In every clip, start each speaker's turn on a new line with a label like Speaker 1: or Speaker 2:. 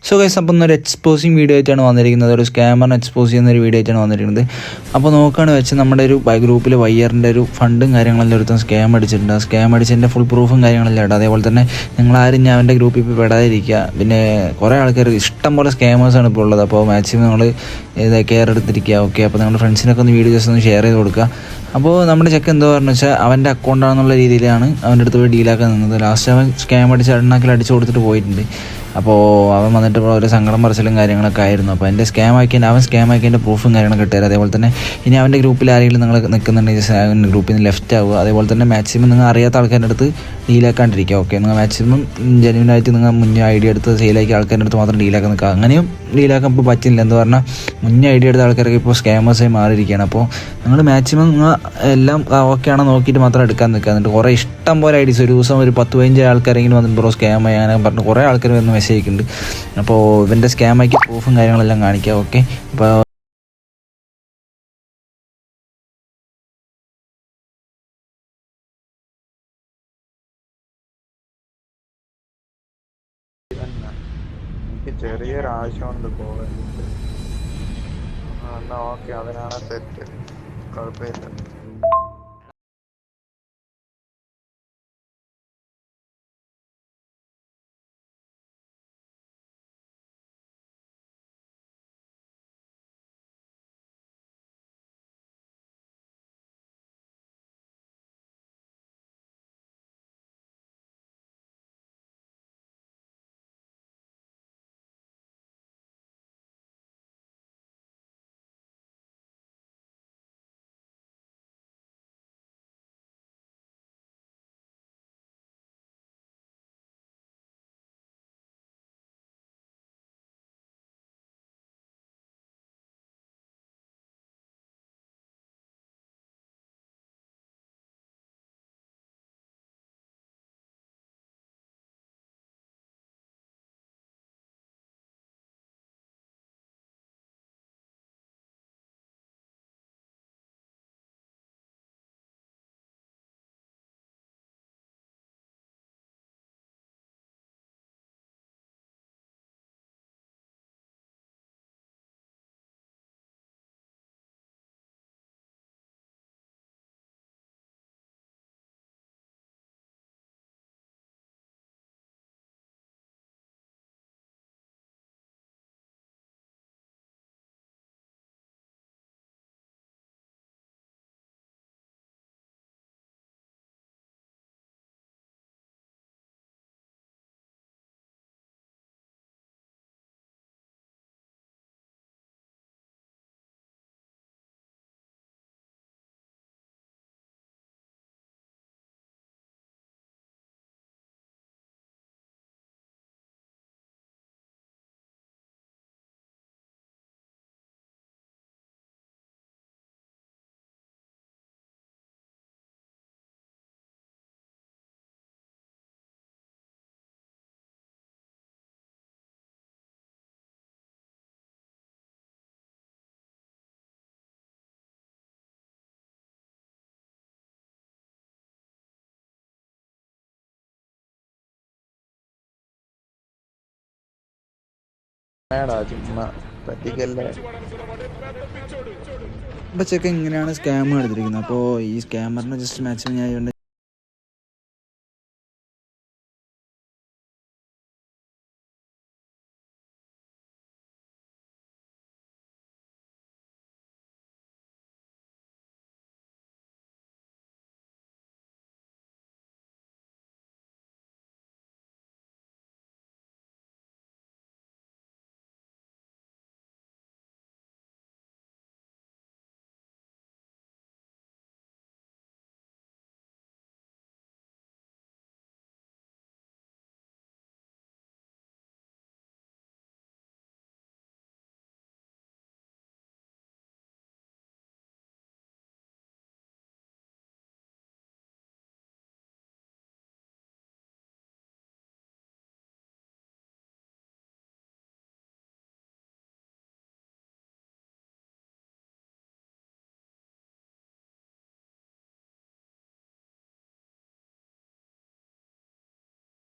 Speaker 1: So guys, അപ്പോൾ ഇന്നൊരു exposing video ആയിട്ടാണ് വന്നിരിക്കുന്നത്. ഒരു സ്കാമറിനെ എക്സ്പോസ് ചെയ്യുന്ന ഒരു വീഡിയോ ആയിട്ടാണ് വന്നിരിക്കുന്നത്. അപ്പോൾ നോക്കുകയാണെന്ന് വെച്ചാൽ നമ്മുടെ ഒരു ഗ്രൂപ്പിൽ വയ്യറിൻ്റെ ഒരു ഫണ്ടും കാര്യങ്ങളെല്ലാം ഒരുത്തം സ്കാം അടിച്ചിട്ടുണ്ട്. ആ സ്കാം അടിച്ചതിൻ്റെ ഫുൾ പ്രൂഫും കാര്യങ്ങളെല്ലാം ഇടാം. അതേപോലെ തന്നെ നിങ്ങളാരും ഞാൻ അവൻ്റെ ഗ്രൂപ്പിൽ ഇപ്പോൾ പെടാതിരിക്കുക. പിന്നെ കുറേ ആൾക്കാർ ഇഷ്ടം പോലെ സ്കാമേഴ്സാണ് ഇപ്പോൾ ഉള്ളത്. അപ്പോൾ മാക്സിമം നിങ്ങൾ കെയർ എടുത്തിരിക്കുക. ഓക്കെ, അപ്പോൾ നിങ്ങളുടെ ഫ്രണ്ട്സിനൊക്കെ ഒന്ന് വീഡിയോ ജസ്റ്റ് ഒന്ന് ഷെയർ ചെയ്ത് കൊടുക്കുക. അപ്പോൾ നമ്മുടെ ചെക്ക് എന്തോ പറഞ്ഞു വെച്ചാൽ അവൻ്റെ അക്കൗണ്ടാണെന്നുള്ള രീതിയിലാണ് അവൻ്റെ അടുത്ത് പോയി ഡീലാക്കാൻ നിന്നത്. ലാസ്റ്റ് അവൻ സ്കാം അടിച്ച് എണ്ണാക്കിൽ അടിച്ചു കൊടുത്തിട്ട് പോയിട്ടുണ്ട്. അപ്പോൾ അവൻ വന്നിട്ട് ഒരു സങ്കടം പറച്ചിലും കാര്യങ്ങളൊക്കെ ആയിരുന്നു. അപ്പോൾ എൻ്റെ അവൻ സ്കാം ആക്കിയതിൻ്റെ പ്രൂഫും കാര്യങ്ങളൊക്കെ കിട്ടുക. അതേപോലെ തന്നെ ഇനി അവൻ്റെ ഗ്രൂപ്പിൽ ആരെങ്കിലും നിങ്ങൾ നിൽക്കുന്നുണ്ടെങ്കിൽ ഗ്രൂപ്പിൽ നിന്ന് ലെഫ്റ്റ് ആവുക. അതേപോലെ തന്നെ മാക്സിമം നിങ്ങൾ അറിയാത്ത ആൾക്കാരുടെ അടുത്ത് ഡീലാക്കാണ്ടിരിക്കുക. ഓക്കെ, നിങ്ങൾ മാക്സിമം ജെന്യൂനായിട്ട് നിങ്ങൾ മുന്നേ ഐഡിയ എടുത്ത് സെയിലാക്കിയ ആൾക്കാരുടെ അടുത്ത് മാത്രം ഡീലാക്കാൻ നിൽക്കുക. അങ്ങനെയും ഡീലാക്കാൻ ഇപ്പോൾ പറ്റില്ല. എന്ന് പറഞ്ഞാൽ മുന്നേ ഐഡിയ എടുത്ത ആൾക്കാരൊക്കെ ഇപ്പോൾ സ്കാമേഴ്സായി മാറിയിരിക്കുകയാണ്. അപ്പോൾ നിങ്ങൾ മാക്സിമം നിങ്ങൾ എല്ലാം ഓക്കെ ആണോ നോക്കിയിട്ട് മാത്രം എടുക്കാൻ നിൽക്കുക. എന്നിട്ട് കുറേ ഇഷ്ടം പോലെ ഐഡീസ് ഒരു ദിവസം ഒരു 10-15 ആൾക്കാരെങ്കിലും വന്നിട്ട് ബ്രോ സ്കാം ചെയ്യാനൊക്കെ പറഞ്ഞ് കുറേ ആൾക്കാർ വന്ന് മെസ്സേജ് അയക്കുന്നുണ്ട്. അപ്പോൾ ഇവൻ്റെ സ്കാം ആക്കി പ്രൂഫും കാര്യങ്ങളെല്ലാം കാണിക്കുക. ഓക്കെ, അപ്പോൾ
Speaker 2: എനിക്ക് ചെറിയൊരു ആവശ്യമുണ്ട് പോകാൻ. എന്നാ ഓക്കെ, അതിനാണ് സെറ്റ്, കുഴപ്പമില്ല. ചുമ്മാ പറ്റിക്കല്ലേ.
Speaker 1: അപ്പോൾ ചെക്ക് എങ്ങനെയാണ് സ്കാം എടുത്തിരിക്കുന്നത്. അപ്പോൾ ഈ സ്കാമറിനെ ജസ്റ്റ് മാക്സിമം ഞാൻ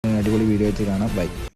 Speaker 1: അടിപൊളി വീഡിയോ ആയിട്ട് കാണാം. ബൈ.